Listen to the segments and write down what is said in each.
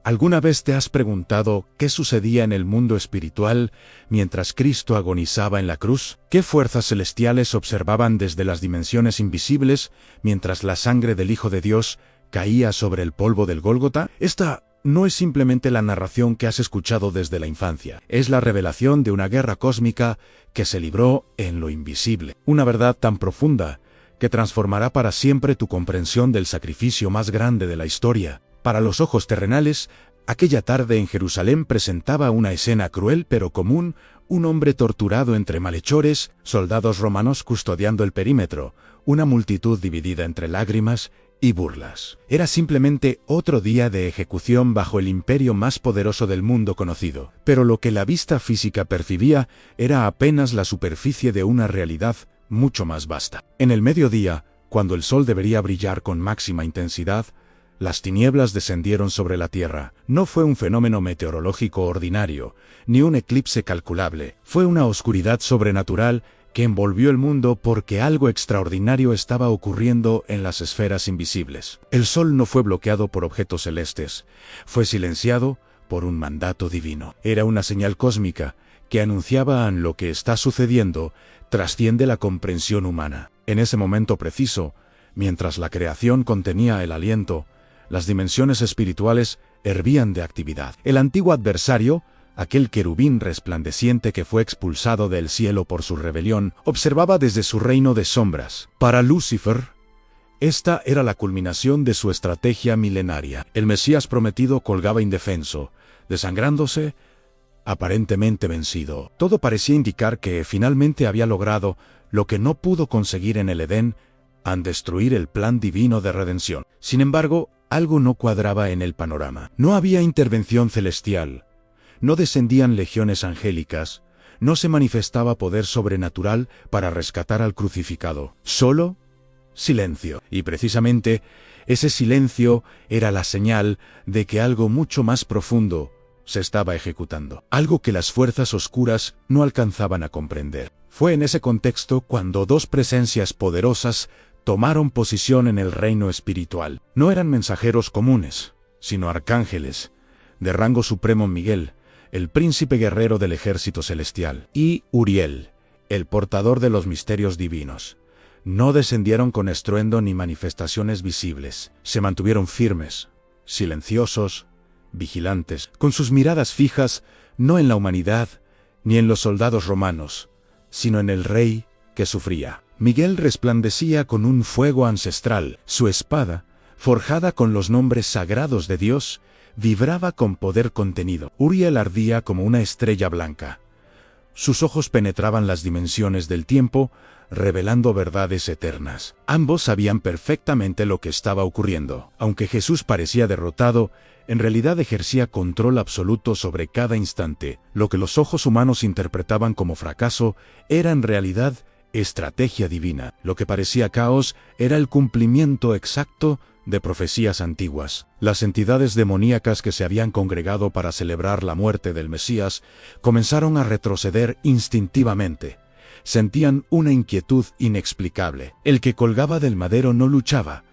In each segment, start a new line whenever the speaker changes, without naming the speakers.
¿Alguna vez te has preguntado qué sucedía en el mundo espiritual mientras Cristo agonizaba en la cruz? ¿Qué fuerzas celestiales observaban desde las dimensiones invisibles mientras la sangre del Hijo de Dios caía sobre el polvo del Gólgota? Esta no es simplemente la narración que has escuchado desde la infancia. Es la revelación de una guerra cósmica que se libró en lo invisible. Una verdad tan profunda que transformará para siempre tu comprensión del sacrificio más grande de la historia. Para los ojos terrenales, aquella tarde en Jerusalén presentaba una escena cruel pero común: un hombre torturado entre malhechores, soldados romanos custodiando el perímetro, una multitud dividida entre lágrimas y burlas. Era simplemente otro día de ejecución bajo el imperio más poderoso del mundo conocido. Pero lo que la vista física percibía era apenas la superficie de una realidad mucho más vasta. En el mediodía, cuando el sol debería brillar con máxima intensidad, las tinieblas descendieron sobre la tierra. No fue un fenómeno meteorológico ordinario, ni un eclipse calculable. Fue una oscuridad sobrenatural que envolvió el mundo porque algo extraordinario estaba ocurriendo en las esferas invisibles. El sol no fue bloqueado por objetos celestes, fue silenciado por un mandato divino. Era una señal cósmica que anunciaba lo que está sucediendo trasciende la comprensión humana. En ese momento preciso, mientras la creación contenía el aliento, las dimensiones espirituales hervían de actividad. El antiguo adversario, aquel querubín resplandeciente que fue expulsado del cielo por su rebelión, observaba desde su reino de sombras. Para Lucifer, esta era la culminación de su estrategia milenaria. El Mesías prometido colgaba indefenso, desangrándose, aparentemente vencido. Todo parecía indicar que finalmente había logrado lo que no pudo conseguir en el Edén, al destruir el plan divino de redención. Sin embargo, algo no cuadraba en el panorama. No había intervención celestial, no descendían legiones angélicas, no se manifestaba poder sobrenatural para rescatar al crucificado. Solo silencio. Y precisamente ese silencio era la señal de que algo mucho más profundo se estaba ejecutando. Algo que las fuerzas oscuras no alcanzaban a comprender. Fue en ese contexto cuando dos presencias poderosas tomaron posición en el reino espiritual. No eran mensajeros comunes, sino arcángeles, de rango supremo: Miguel, el príncipe guerrero del ejército celestial, y Uriel, el portador de los misterios divinos. No descendieron con estruendo ni manifestaciones visibles. Se mantuvieron firmes, silenciosos, vigilantes, con sus miradas fijas no en la humanidad ni en los soldados romanos, sino en el rey que sufría. Miguel resplandecía con un fuego ancestral. Su espada, forjada con los nombres sagrados de Dios, vibraba con poder contenido. Uriel ardía como una estrella blanca. Sus ojos penetraban las dimensiones del tiempo, revelando verdades eternas. Ambos sabían perfectamente lo que estaba ocurriendo. Aunque Jesús parecía derrotado, en realidad ejercía control absoluto sobre cada instante. Lo que los ojos humanos interpretaban como fracaso era en realidad estrategia divina. Lo que parecía caos era el cumplimiento exacto de profecías antiguas. Las entidades demoníacas que se habían congregado para celebrar la muerte del Mesías comenzaron a retroceder instintivamente. Sentían una inquietud inexplicable. El que colgaba del madero no luchaba,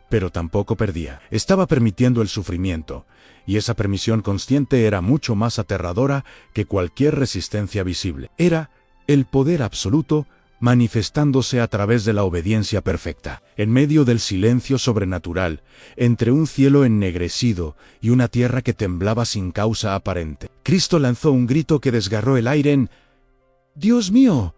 pero tampoco perdía. Estaba permitiendo el sufrimiento, y esa permisión consciente era mucho más aterradora que cualquier resistencia visible. Era el poder absoluto manifestándose a través de la obediencia perfecta. En medio del silencio sobrenatural, entre un cielo ennegrecido y una tierra que temblaba sin causa aparente, Cristo lanzó un grito que desgarró el aire en: Dios mío,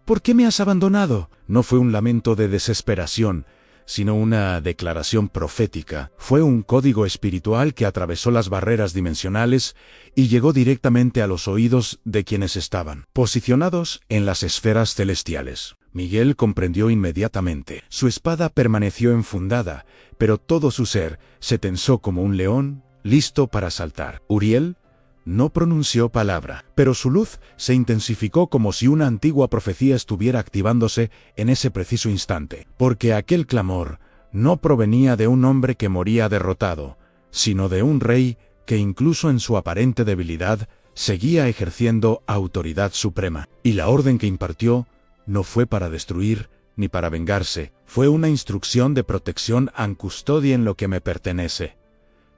¿por qué me has abandonado? No fue un lamento de desesperación, sino una declaración profética. Fue un código espiritual que atravesó las barreras dimensionales y llegó directamente a los oídos de quienes estaban posicionados en las esferas celestiales. Miguel comprendió inmediatamente. Su espada permaneció enfundada, pero todo su ser se tensó como un león, listo para saltar. Uriel no pronunció palabra, pero su luz se intensificó como si una antigua profecía estuviera activándose en ese preciso instante, porque aquel clamor no provenía de un hombre que moría derrotado, sino de un rey que incluso en su aparente debilidad seguía ejerciendo autoridad suprema. Y la orden que impartió no fue para destruir ni para vengarse, fue una instrucción de protección: «An custodien lo que me pertenece».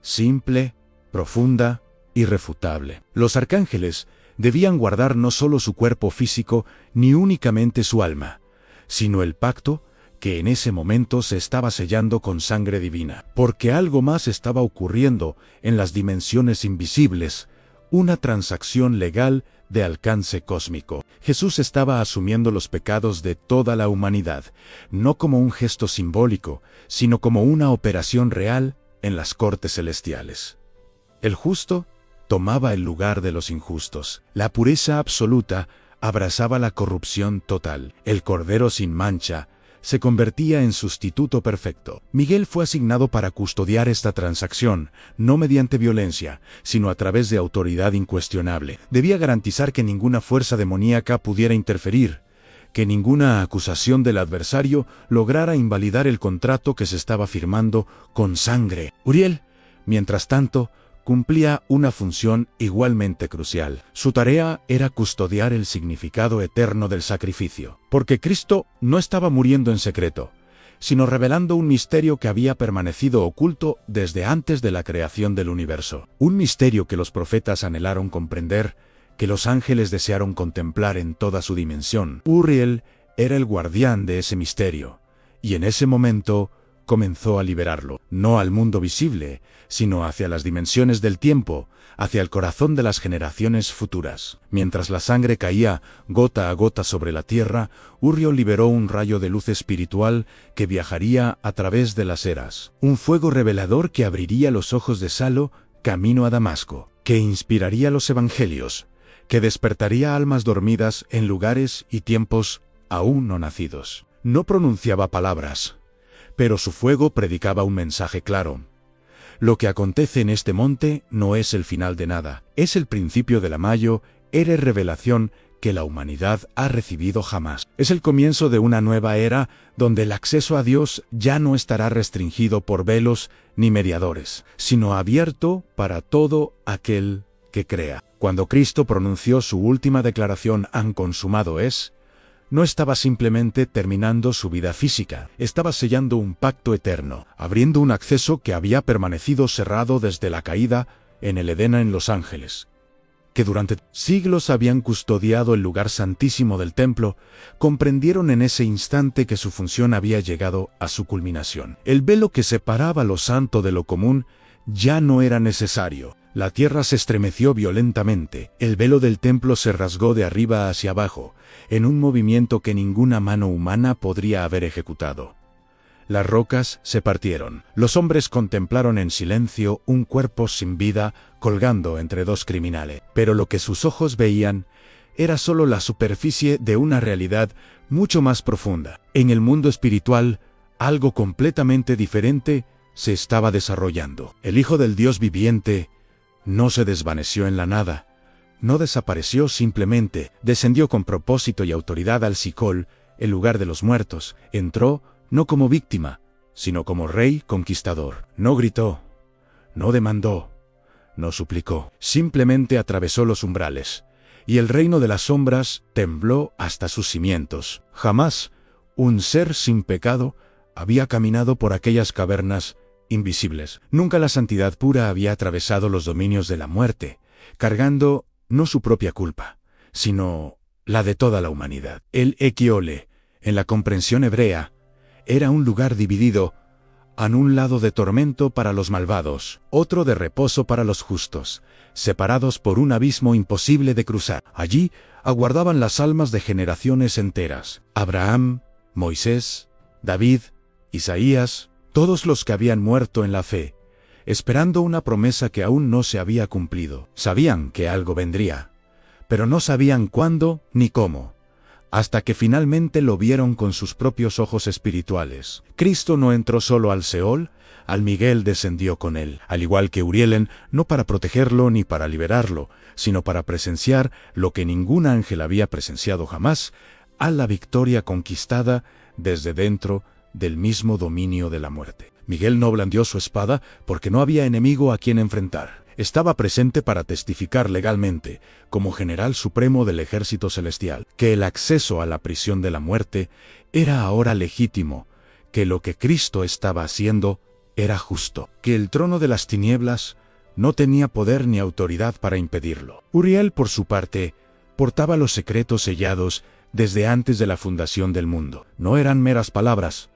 simple, profunda, irrefutable. Los arcángeles debían guardar no solo su cuerpo físico, ni únicamente su alma, sino el pacto que en ese momento se estaba sellando con sangre divina, porque algo más estaba ocurriendo en las dimensiones invisibles, una transacción legal de alcance cósmico. Jesús estaba asumiendo los pecados de toda la humanidad, no como un gesto simbólico, sino como una operación real en las cortes celestiales. El justo tomaba el lugar de los injustos. La pureza absoluta abrazaba la corrupción total. El Cordero sin mancha se convertía en sustituto perfecto. Miguel fue asignado para custodiar esta transacción, no mediante violencia, sino a través de autoridad incuestionable. Debía garantizar que ninguna fuerza demoníaca pudiera interferir, que ninguna acusación del adversario lograra invalidar el contrato que se estaba firmando con sangre. Uriel, mientras tanto, cumplía una función igualmente crucial. Su tarea era custodiar el significado eterno del sacrificio, porque Cristo no estaba muriendo en secreto, sino revelando un misterio que había permanecido oculto desde antes de la creación del universo. Un misterio que los profetas anhelaron comprender, que los ángeles desearon contemplar en toda su dimensión. Uriel era el guardián de ese misterio, y en ese momento comenzó a liberarlo, no al mundo visible, sino hacia las dimensiones del tiempo, hacia el corazón de las generaciones futuras. Mientras la sangre caía gota a gota sobre la tierra, Uriel liberó un rayo de luz espiritual que viajaría a través de las eras. Un fuego revelador que abriría los ojos de Salo camino a Damasco, que inspiraría los evangelios, que despertaría almas dormidas en lugares y tiempos aún no nacidos. No pronunciaba palabras, pero su fuego predicaba un mensaje claro. Lo que acontece en este monte no es el final de nada, es el principio de la mayor revelación que la humanidad ha recibido jamás. Es el comienzo de una nueva era donde el acceso a Dios ya no estará restringido por velos ni mediadores, sino abierto para todo aquel que crea. Cuando Cristo pronunció su última declaración «Han consumado es», no estaba simplemente terminando su vida física, estaba sellando un pacto eterno, abriendo un acceso que había permanecido cerrado desde la caída en el Edén en Los Ángeles, que durante siglos habían custodiado el lugar santísimo del templo. Comprendieron en ese instante que su función había llegado a su culminación. El velo que separaba lo santo de lo común ya no era necesario. La tierra se estremeció violentamente, el velo del templo se rasgó de arriba hacia abajo, en un movimiento que ninguna mano humana podría haber ejecutado. Las rocas se partieron. Los hombres contemplaron en silencio un cuerpo sin vida colgando entre dos criminales. Pero lo que sus ojos veían era solo la superficie de una realidad mucho más profunda. En el mundo espiritual, algo completamente diferente se estaba desarrollando. El Hijo del Dios viviente no se desvaneció en la nada, no desapareció simplemente, descendió con propósito y autoridad al Sicol, el lugar de los muertos, entró no como víctima, sino como rey conquistador. No gritó, no demandó, no suplicó, simplemente atravesó los umbrales, y el reino de las sombras tembló hasta sus cimientos. Jamás un ser sin pecado había caminado por aquellas cavernas invisibles. Nunca la santidad pura había atravesado los dominios de la muerte, cargando no su propia culpa, sino la de toda la humanidad. El Equiole, en la comprensión hebrea, era un lugar dividido, en un lado de tormento para los malvados, otro de reposo para los justos, separados por un abismo imposible de cruzar. Allí aguardaban las almas de generaciones enteras: Abraham, Moisés, David, Isaías, todos los que habían muerto en la fe, esperando una promesa que aún no se había cumplido. Sabían que algo vendría, pero no sabían cuándo ni cómo, hasta que finalmente lo vieron con sus propios ojos espirituales. Cristo no entró solo al Seol, al Miguel descendió con él, al igual que Urielen, no para protegerlo ni para liberarlo, sino para presenciar lo que ningún ángel había presenciado jamás, a la victoria conquistada desde dentro del mismo dominio de la muerte. Miguel no blandió su espada porque no había enemigo a quien enfrentar. Estaba presente para testificar legalmente, como general supremo del ejército celestial, que el acceso a la prisión de la muerte era ahora legítimo, que lo que Cristo estaba haciendo era justo, que el trono de las tinieblas no tenía poder ni autoridad para impedirlo. Uriel, por su parte, portaba los secretos sellados desde antes de la fundación del mundo. No eran meras palabras,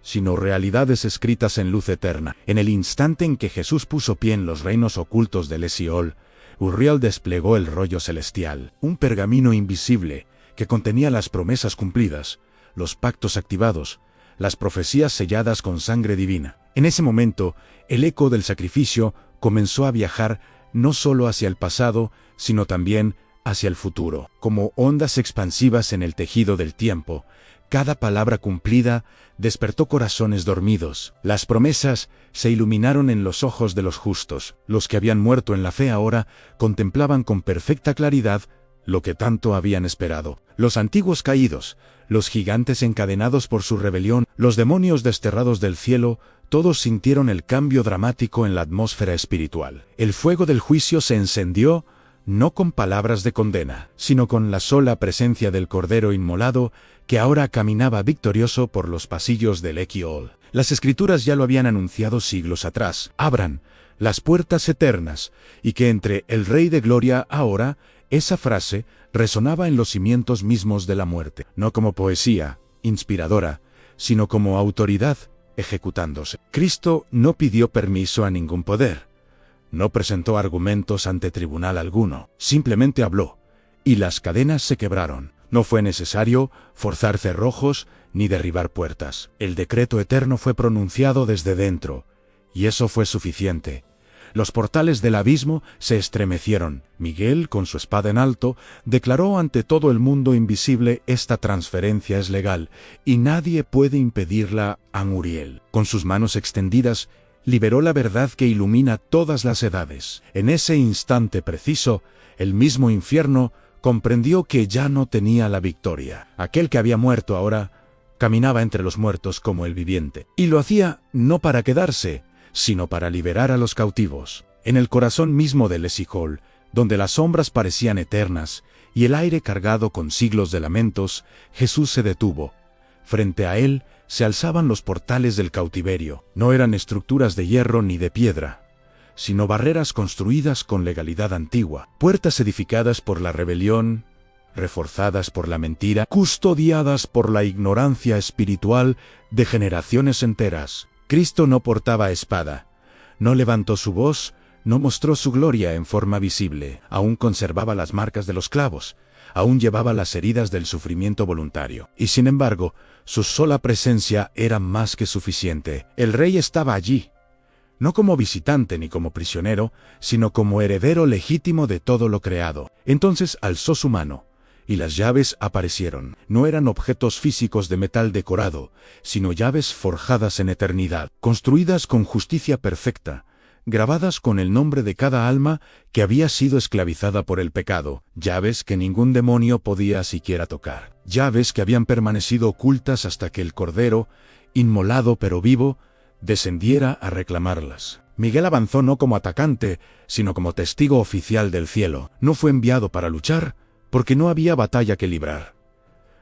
sino realidades escritas en luz eterna. En el instante en que Jesús puso pie en los reinos ocultos del Esiol, Uriel desplegó el rollo celestial, un pergamino invisible que contenía las promesas cumplidas, los pactos activados, las profecías selladas con sangre divina. En ese momento, el eco del sacrificio comenzó a viajar no solo hacia el pasado, sino también hacia el futuro. Como ondas expansivas en el tejido del tiempo, cada palabra cumplida despertó corazones dormidos. Las promesas se iluminaron en los ojos de los justos. Los que habían muerto en la fe ahora contemplaban con perfecta claridad lo que tanto habían esperado. Los antiguos caídos, los gigantes encadenados por su rebelión, los demonios desterrados del cielo, todos sintieron el cambio dramático en la atmósfera espiritual. El fuego del juicio se encendió, no con palabras de condena, sino con la sola presencia del Cordero inmolado, que ahora caminaba victorioso por los pasillos del Equiol. Las Escrituras ya lo habían anunciado siglos atrás. Abran las puertas eternas, y que entre el Rey de Gloria ahora, esa frase resonaba en los cimientos mismos de la muerte, no como poesía inspiradora, sino como autoridad ejecutándose. Cristo no pidió permiso a ningún poder. No presentó argumentos ante tribunal alguno, simplemente habló, y las cadenas se quebraron. No fue necesario forzar cerrojos ni derribar puertas. El decreto eterno fue pronunciado desde dentro, y eso fue suficiente. Los portales del abismo se estremecieron. Miguel, con su espada en alto, declaró ante todo el mundo invisible: esta transferencia es legal, y nadie puede impedirla a Uriel. Con sus manos extendidas, liberó la verdad que ilumina todas las edades. En ese instante preciso, el mismo infierno comprendió que ya no tenía la victoria. Aquel que había muerto ahora caminaba entre los muertos como el viviente. Y lo hacía no para quedarse, sino para liberar a los cautivos. En el corazón mismo del Esijol, donde las sombras parecían eternas y el aire cargado con siglos de lamentos, Jesús se detuvo. Frente a él se alzaban los portales del cautiverio. No eran estructuras de hierro ni de piedra, sino barreras construidas con legalidad antigua, puertas edificadas por la rebelión, reforzadas por la mentira, custodiadas por la ignorancia espiritual de generaciones enteras. Cristo no portaba espada, no levantó su voz, no mostró su gloria en forma visible, aún conservaba las marcas de los clavos, aún llevaba las heridas del sufrimiento voluntario. Y sin embargo, su sola presencia era más que suficiente. El rey estaba allí, no como visitante ni como prisionero, sino como heredero legítimo de todo lo creado. Entonces alzó su mano, y las llaves aparecieron. No eran objetos físicos de metal decorado, sino llaves forjadas en eternidad, construidas con justicia perfecta, grabadas con el nombre de cada alma que había sido esclavizada por el pecado, llaves que ningún demonio podía siquiera tocar, llaves que habían permanecido ocultas hasta que el Cordero, inmolado pero vivo, descendiera a reclamarlas. Miguel avanzó no como atacante, sino como testigo oficial del cielo. No fue enviado para luchar, porque no había batalla que librar.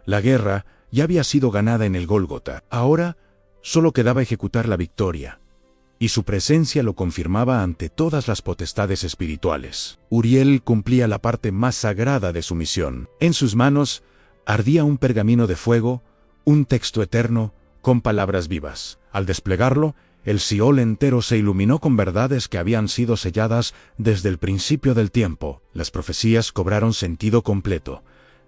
La guerra ya había sido ganada en el Gólgota. Ahora solo quedaba ejecutar la victoria, y su presencia lo confirmaba ante todas las potestades espirituales. Uriel cumplía la parte más sagrada de su misión. En sus manos ardía un pergamino de fuego, un texto eterno con palabras vivas. Al desplegarlo, el Siol entero se iluminó con verdades que habían sido selladas desde el principio del tiempo. Las profecías cobraron sentido completo.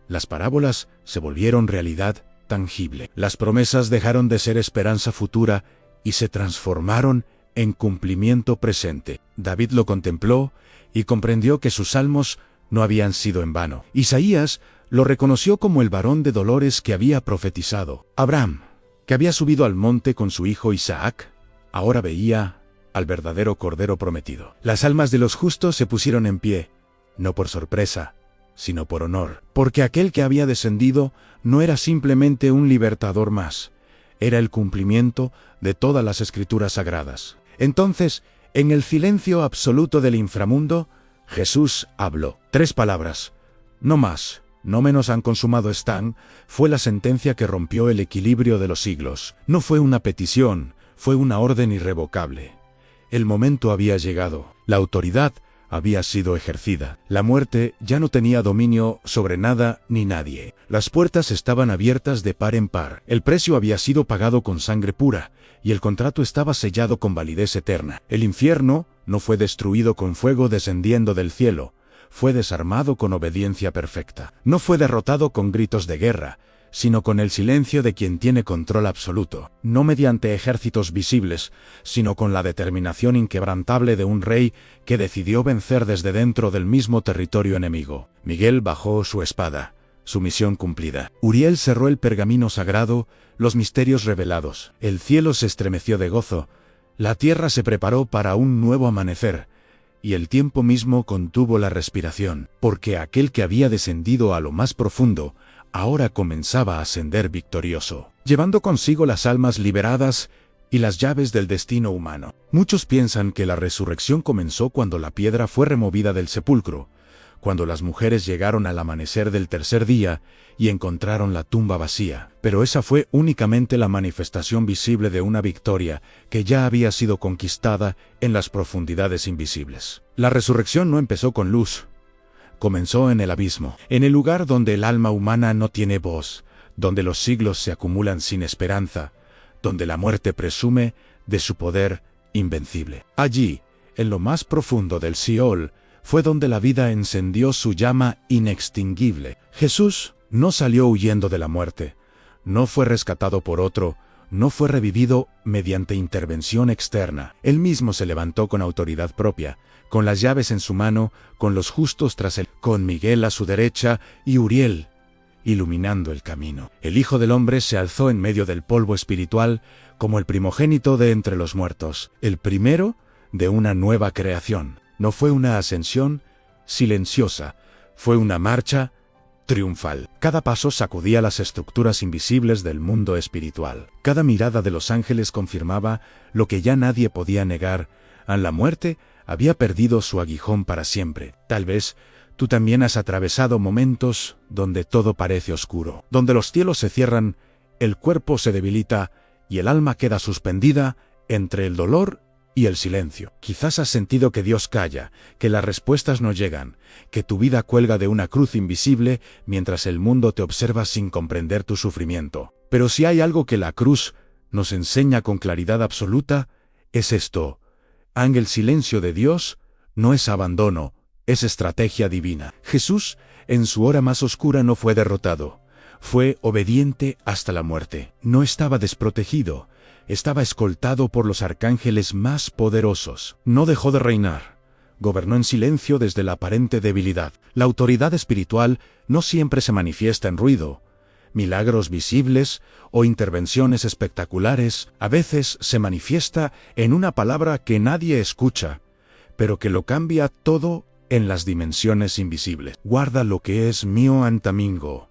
Las parábolas se volvieron realidad tangible. Las promesas dejaron de ser esperanza futura y se transformaron en cumplimiento presente. David lo contempló y comprendió que sus salmos no habían sido en vano. Isaías lo reconoció como el varón de dolores que había profetizado. Abraham, que había subido al monte con su hijo Isaac, ahora veía al verdadero Cordero prometido. Las almas de los justos se pusieron en pie, no por sorpresa, sino por honor, porque aquel que había descendido no era simplemente un libertador más, era el cumplimiento de todas las escrituras sagradas. Entonces, en el silencio absoluto del inframundo, Jesús habló. 3 palabras, no más, no menos han consumado están, fue la sentencia que rompió el equilibrio de los siglos. No fue una petición, Fue una orden irrevocable. El momento había llegado. La autoridad había sido ejercida. La muerte ya no tenía dominio sobre nada ni nadie. Las puertas estaban abiertas de par en par. El precio había sido pagado con sangre pura, y el contrato estaba sellado con validez eterna. El infierno no fue destruido con fuego descendiendo del cielo, fue desarmado con obediencia perfecta. No fue derrotado con gritos de guerra, sino con el silencio de quien tiene control absoluto. No mediante ejércitos visibles, sino con la determinación inquebrantable de un rey que decidió vencer desde dentro del mismo territorio enemigo. Miguel bajó su espada. Su misión cumplida. Uriel cerró el pergamino sagrado, los misterios revelados. El cielo se estremeció de gozo, la tierra se preparó para un nuevo amanecer, y el tiempo mismo contuvo la respiración, porque aquel que había descendido a lo más profundo, ahora comenzaba a ascender victorioso, llevando consigo las almas liberadas y las llaves del destino humano. Muchos piensan que la resurrección comenzó cuando la piedra fue removida del sepulcro, cuando las mujeres llegaron al amanecer del tercer día y encontraron la tumba vacía. Pero esa fue únicamente la manifestación visible de una victoria que ya había sido conquistada en las profundidades invisibles. La resurrección no empezó con luz, comenzó en el abismo, en el lugar donde el alma humana no tiene voz, donde los siglos se acumulan sin esperanza, donde la muerte presume de su poder invencible. Allí, en lo más profundo del Seol, fue donde la vida encendió su llama inextinguible. Jesús no salió huyendo de la muerte, no fue rescatado por otro, no fue revivido mediante intervención externa. Él mismo se levantó con autoridad propia, con las llaves en su mano, con los justos tras él, con Miguel a su derecha y Uriel iluminando el camino. El Hijo del Hombre se alzó en medio del polvo espiritual como el primogénito de entre los muertos, el primero de una nueva creación. No fue una ascensión silenciosa, fue una marcha triunfal. Cada paso sacudía las estructuras invisibles del mundo espiritual. Cada mirada de los ángeles confirmaba lo que ya nadie podía negar: a la muerte había perdido su aguijón para siempre. Tal vez tú también has atravesado momentos donde todo parece oscuro, donde los cielos se cierran, el cuerpo se debilita y el alma queda suspendida entre el dolor y el silencio. Quizás has sentido que Dios calla, que las respuestas no llegan, que tu vida cuelga de una cruz invisible mientras el mundo te observa sin comprender tu sufrimiento. Pero si hay algo que la cruz nos enseña con claridad absoluta, es esto: el silencio de Dios no es abandono, es estrategia divina. Jesús, en su hora más oscura, no fue derrotado, fue obediente hasta la muerte. No estaba desprotegido, estaba escoltado por los arcángeles más poderosos. No dejó de reinar. Gobernó en silencio desde la aparente debilidad. La autoridad espiritual no siempre se manifiesta en ruido, milagros visibles o intervenciones espectaculares. A veces se manifiesta en una palabra que nadie escucha, pero que lo cambia todo en las dimensiones invisibles. Guarda lo que es mío antamingo.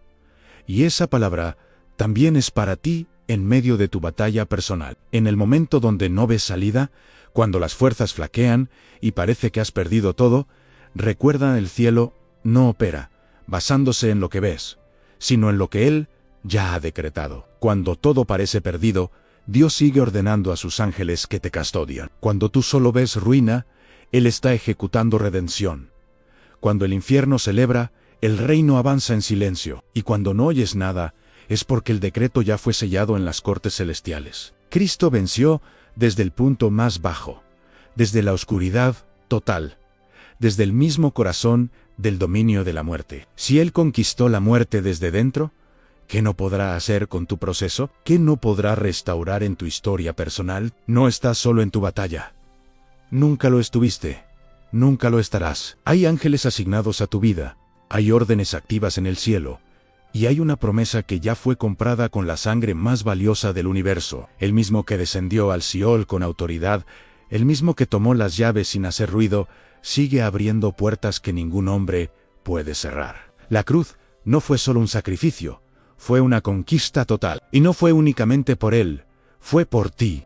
Y esa palabra también es para ti en medio de tu batalla personal. En el momento donde no ves salida, cuando las fuerzas flaquean y parece que has perdido todo, recuerda: el cielo no opera basándose en lo que ves, sino en lo que Él ya ha decretado. Cuando todo parece perdido, Dios sigue ordenando a sus ángeles que te custodian. Cuando tú solo ves ruina, Él está ejecutando redención. Cuando el infierno celebra, el reino avanza en silencio. Y cuando no oyes nada, es porque el decreto ya fue sellado en las cortes celestiales. Cristo venció desde el punto más bajo, desde la oscuridad total, desde el mismo corazón del dominio de la muerte. Si Él conquistó la muerte desde dentro, ¿qué no podrá hacer con tu proceso? ¿Qué no podrá restaurar en tu historia personal? No estás solo en tu batalla. Nunca lo estuviste. Nunca lo estarás. Hay ángeles asignados a tu vida. Hay órdenes activas en el cielo. Y hay una promesa que ya fue comprada con la sangre más valiosa del universo. El mismo que descendió al Seol con autoridad, el mismo que tomó las llaves sin hacer ruido, sigue abriendo puertas que ningún hombre puede cerrar. La cruz no fue solo un sacrificio, fue una conquista total. Y no fue únicamente por Él, fue por ti.